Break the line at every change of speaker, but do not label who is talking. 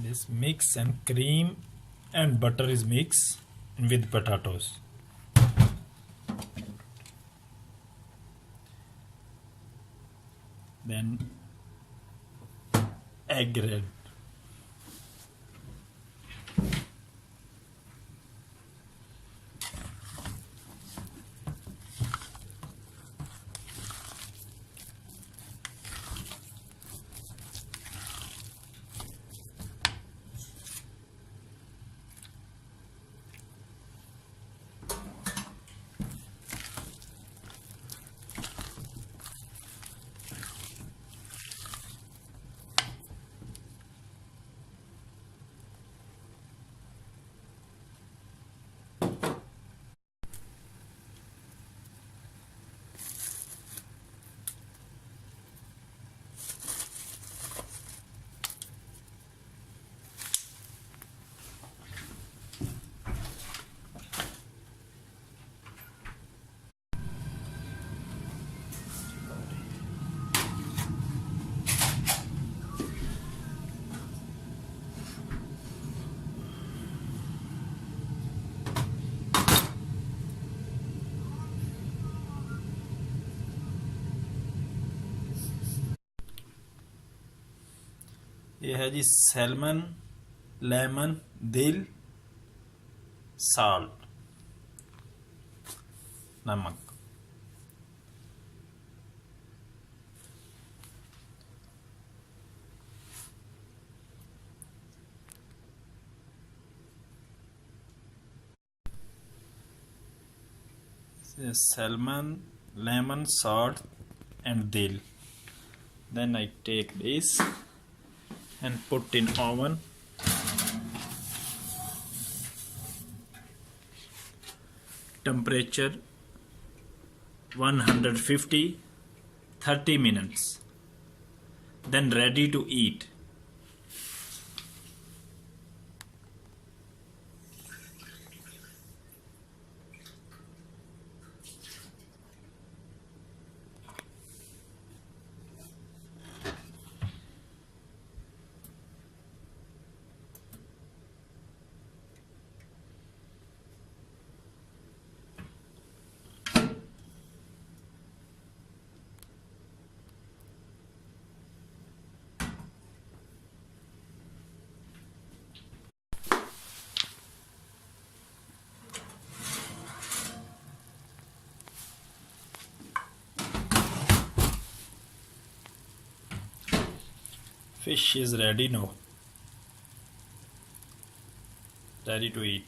This mix and cream and butter is mixed with potatoes. Then egg red. ये है जी salmon, lemon, दिल, salt, नमक। Salmon, lemon, salt and dill. Then I take this and put in oven. Temperature 150, 30 minutes. Then ready to eat. Fish is ready now. Ready to eat.